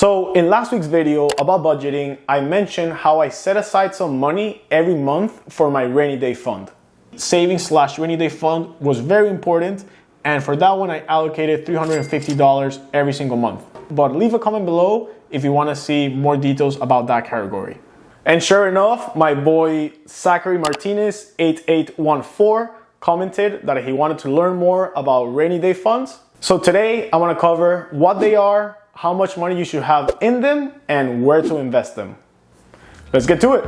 So in last week's video about budgeting, I mentioned how I set aside some money every month for my rainy day fund. Savings/rainy day fund was very important, and for that one I allocated $350 every single month. But leave a comment below if you want to see more details about that category. And sure enough, my boy Zachary Martinez 8814 commented that he wanted to learn more about rainy day funds. So today I want to cover what they are, how much money you should have in them, and where to invest them. Let's get to it.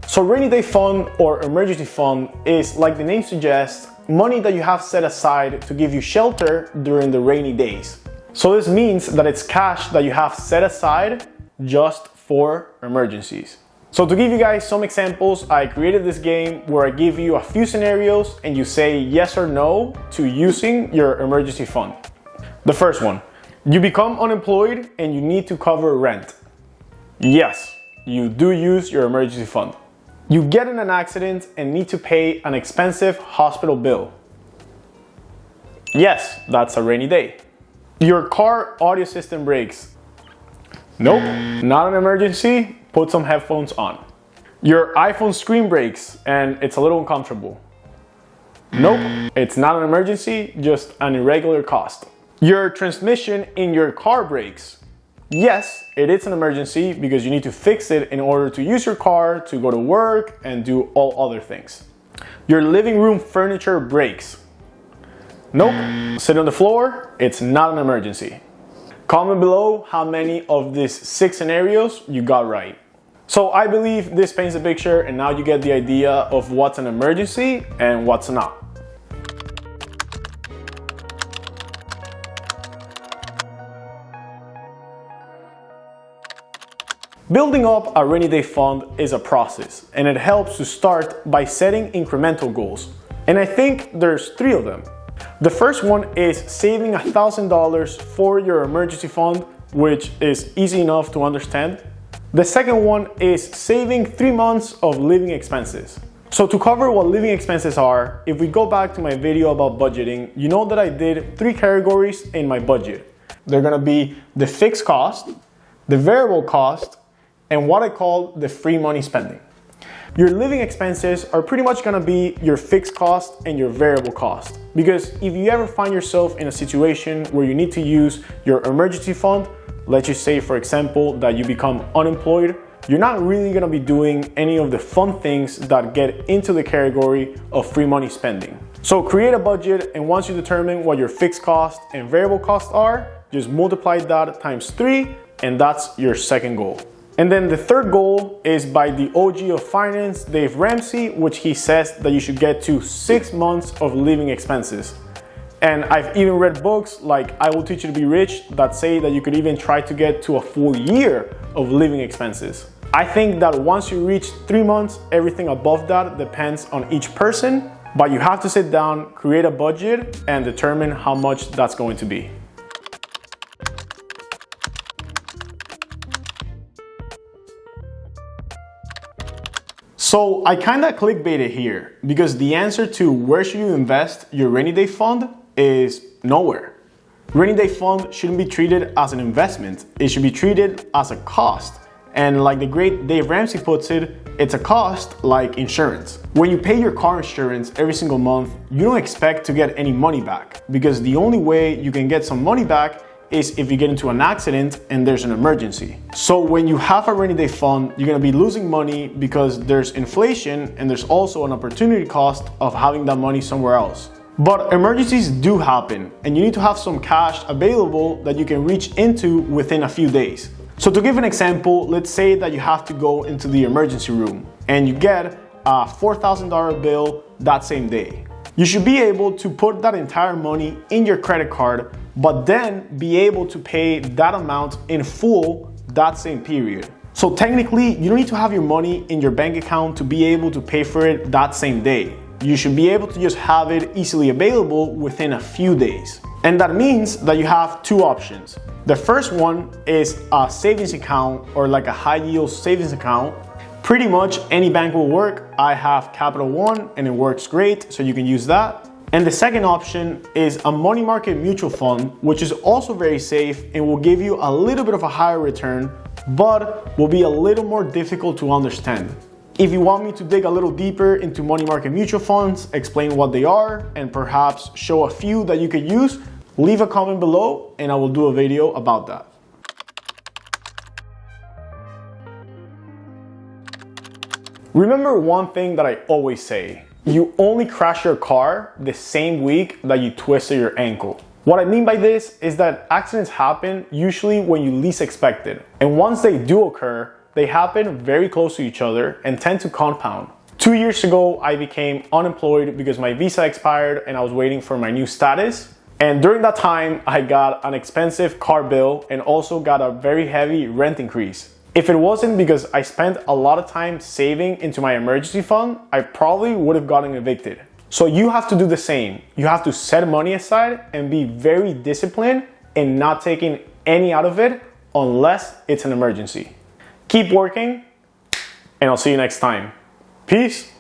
So rainy day fund or emergency fund is, like the name suggests, money that you have set aside to give you shelter during the rainy days. So this means that it's cash that you have set aside just for emergencies. So to give you guys some examples, I created this game where I give you a few scenarios and you say yes or no to using your emergency fund. The first one, you become unemployed and you need to cover rent. Yes, you do use your emergency fund. You get in an accident and need to pay an expensive hospital bill. Yes, that's a rainy day. Your car audio system breaks. Nope, not an emergency. Put some headphones on. Your iPhone screen breaks and it's a little uncomfortable. Nope, it's not an emergency, just an irregular cost. Your transmission in your car breaks. Yes, it is an emergency because you need to fix it in order to use your car to go to work and do all other things. Your living room furniture breaks. Nope, sit on the floor, it's not an emergency. Comment below how many of these 6 scenarios you got right. So I believe this paints a picture, and now you get the idea of what's an emergency and what's not. Building up a rainy day fund is a process, and it helps to start by setting incremental goals. And I think there's 3 of them. The first one is saving $1,000 for your emergency fund, which is easy enough to understand. The second one is saving 3 months of living expenses. So to cover what living expenses are, if we go back to my video about budgeting, you know that I did 3 categories in my budget. They're gonna be the fixed cost, the variable cost, and what I call the free money spending. Your living expenses are pretty much gonna be your fixed cost and your variable cost. Because if you ever find yourself in a situation where you need to use your emergency fund, let's just say for example that you become unemployed, you're not really gonna be doing any of the fun things that get into the category of free money spending. So create a budget, and once you determine what your fixed cost and variable costs are, just multiply that times 3, and that's your second goal. And then the third goal is by the OG of finance, Dave Ramsey, which he says that you should get to 6 months of living expenses. And I've even read books like I Will Teach You to Be Rich that say that you could even try to get to a full year of living expenses. I think that once you reach 3 months, everything above that depends on each person, but you have to sit down, create a budget, and determine how much that's going to be. So I kinda clickbaited here because the answer to where should you invest your rainy day fund is nowhere. Rainy day fund shouldn't be treated as an investment. It should be treated as a cost. And like the great Dave Ramsey puts it, it's a cost like insurance. When you pay your car insurance every single month, you don't expect to get any money back, because the only way you can get some money back is if you get into an accident and there's an emergency. So when you have a rainy day fund, you're gonna be losing money because there's inflation, and there's also an opportunity cost of having that money somewhere else. But emergencies do happen, and you need to have some cash available that you can reach into within a few days. So to give an example, let's say that you have to go into the emergency room and you get a $4,000 bill that same day. You should be able to put that entire money in your credit card, but then be able to pay that amount in full that same period. So technically, you don't need to have your money in your bank account to be able to pay for it that same day. You should be able to just have it easily available within a few days. And that means that you have 2 options. The first one is a savings account, or like a high yield savings account. Pretty much any bank will work. I have Capital One and it works great, so you can use that. And the second option is a money market mutual fund, which is also very safe and will give you a little bit of a higher return, but will be a little more difficult to understand. If you want me to dig a little deeper into money market mutual funds, explain what they are, and perhaps show a few that you could use, leave a comment below and I will do a video about that. Remember one thing that I always say: you only crash your car the same week that you twisted your ankle. What I mean by this is that accidents happen usually when you least expect it. And once they do occur, they happen very close to each other and tend to compound. 2 years ago, I became unemployed because my visa expired and I was waiting for my new status. And during that time, I got an expensive car bill and also got a very heavy rent increase. If it wasn't because I spent a lot of time saving into my emergency fund, I probably would have gotten evicted. So you have to do the same. You have to set money aside and be very disciplined in not taking any out of it unless it's an emergency. Keep working, and I'll see you next time. Peace.